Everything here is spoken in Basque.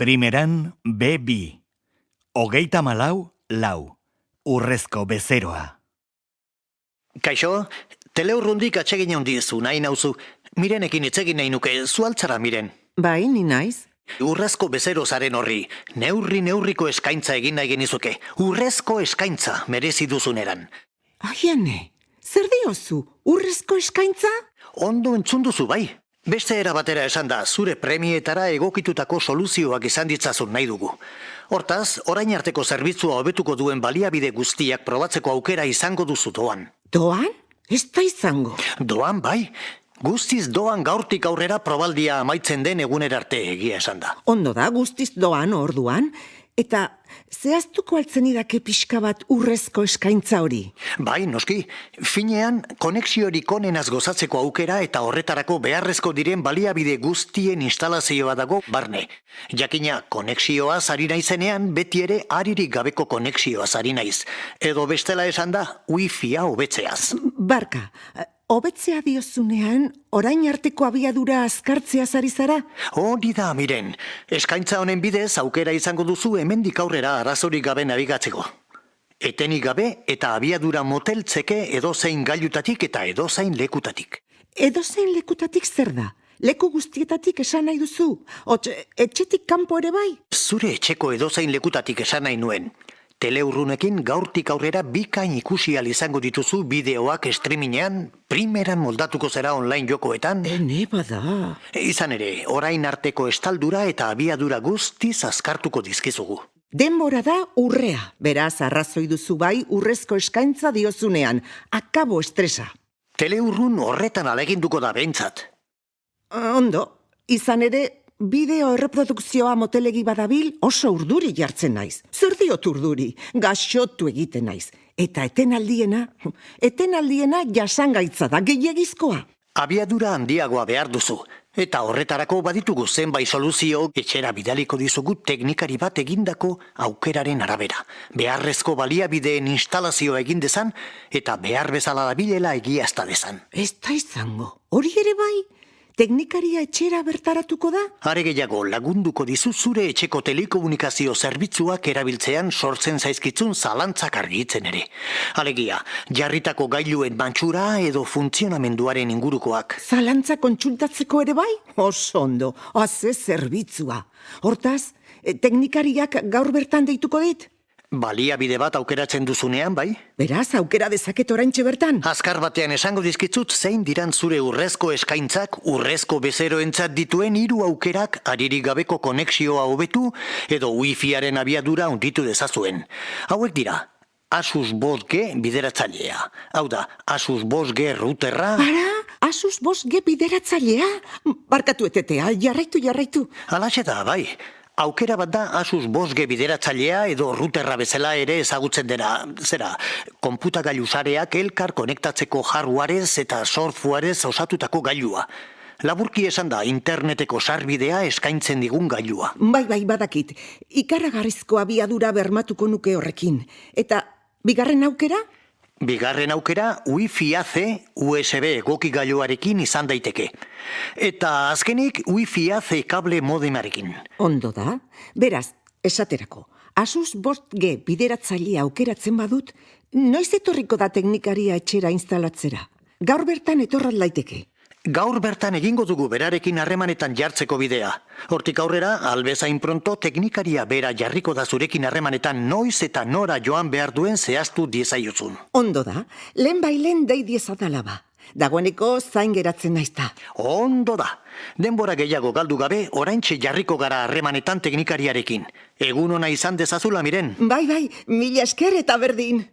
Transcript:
Primeran B2. 34 urrezko bezeroa. Kaixo, teleurrundik atsegin handizu nahi nauzu. Mirenekin itzegin nahi nuke, zualtzara miren. Bai, ni naiz. Urrezko bezero zaren horri, neurriko eskaintza egin nahi genizuke. Urrezko eskaintza merezi duzuneran. Aiane, zer diozu? Urrezko eskaintza? Ondo entzun duzu bai. Beste era batera esan da, zure premietara egokitutako soluzioak izan ditzazun nahi dugu. Hortaz, orain arteko zerbitzua hobetuko duen baliabide guztiak probatzeko aukera izango duzu doan. Doan? Ez da izango. Doan bai, guztiz doan gaurtik aurrera probaldia amaitzen den egunerarte egia esan da. Ondo da, guztiz doan orduan, eta zehaztuko altzenidake pixka bat urrezko eskaintza hori. Bai, noski, finean konexiorik onenaz gozatzeko aukera eta horretarako beharrezko diren baliabide guztien instalazioa dago barne. Jakina, konexioaz ari naizenean beti ere aririk gabeko konexioaz ari naiz. Edo bestela esan da, Wi-Fi-a hobetzeaz. Barka, hobetzea diozunean, orain arteko abiadura azkartzeaz ari zara? Hori da, miren. Eskaintza honen bidez aukera izango duzu hemendik aurrera arazorik gabe nabigatzeko. Etenik gabe eta abiadura moteltzeke edozein gailutatik eta edozein lekutatik. Edozein lekutatik zer da? Leku guztietatik esan nahi duzu? Etxetik kanpo ere bai? Zure etxeko edozein lekutatik esan nahi nuen. Teleurrunekin gaurtik aurrera bikain ikusi ahal izango dituzu bideoak streamingean, primeran moldatuko zera online jokoetan. Ene bada. Izan ere, orain arteko estaldura eta abiadura guztiz azkartuko dizkizugu. Denbora da urrea, beraz arrazoi duzu bai urrezko eskaintza diozunean, akabo estresa. Teleurrun horretan aleginduko da behintzat. Ondo, izan ere, bideo erreprodukzioa motelegi badabil oso urduri jartzen naiz. Zer diot urduri? Gaxotu egiten naiz. Eta etenaldiena jasangaitza da gehiagizkoa. Abiadura handiagoa behar duzu. Eta horretarako baditugu zenbait soluzio etxera bidaliko dizugu teknikari bat egindako aukeraren arabera. Beharrezko baliabideen instalazioa egin dezan eta behar bezala dabilela egiazta dezan. Ez da izango. Hori ere bai? Teknikaria etxera bertaratuko da? Are gehiago lagunduko dizu zure etxeko telekomunikazio zerbitzuak erabiltzean sortzen zaizkitzun zalantzak argitzen ere. Alegia, jarritako gailuen mantxura edo funtzionamenduaren ingurukoak. Zalantza kontsultatzeko ere bai? Oso ondo, haze zerbitzua. Hortaz, teknikariak gaur bertan deituko dit? Baliabide bat aukeratzen duzunean, bai? Beraz, aukera dezaket oraintxe bertan? Azkar batean esango dizkitzut zein diran zure urrezko eskaintzak, urrezko bezeroentzat dituen 3 aukerak aririk gabeko konexioa hobetu edo Wi-Fiaren abiadura handitu dezazuen. Hauek dira, Asus 5G bideratzailea. Hau da, Asus 5G routerra... Ara, Asus 5G bideratzailea? Barkatu etetea, jarraitu. Halaxe da, bai. Aukera bat da Asus 5G bideratzailea edo routerra bezala ere ezagutzen dena, konputagailu sareak elkar konektatzeko hardwarez eta softwarez osatutako gailua. Laburki esan da interneteko sarbidea eskaintzen digun gailua. Bai, badakit. Ikaragarrizko abiadura bermatuko nuke horrekin. Eta bigarren aukera? Bigarren aukera, Wi-Fi-A-C USB egokigailuarekin izan daiteke. Eta azkenik, Wi-Fi-A-C kable modemarekin. Ondo da. Beraz, esaterako, Asus 5G bideratzailea aukeratzen badut, noiz etorriko da teknikaria etxera instalatzera? Gaur bertan etorrat laiteke. Gaur bertan egingo dugu berarekin harremanetan jartzeko bidea. Hortik aurrera, albezain pronto teknikaria bera jarriko da zurekin harremanetan noiz eta nora joan behar duen zehaztu diezaiozun. Ondo da, lehen dei diezadala ba. Dagoeneko zain geratzen naizta. Ondo da. Denbora gehiago galdu gabe, oraintxe jarriko gara harremanetan teknikariarekin. Egun ona izan dezazula, miren. Bai, mila esker eta berdin.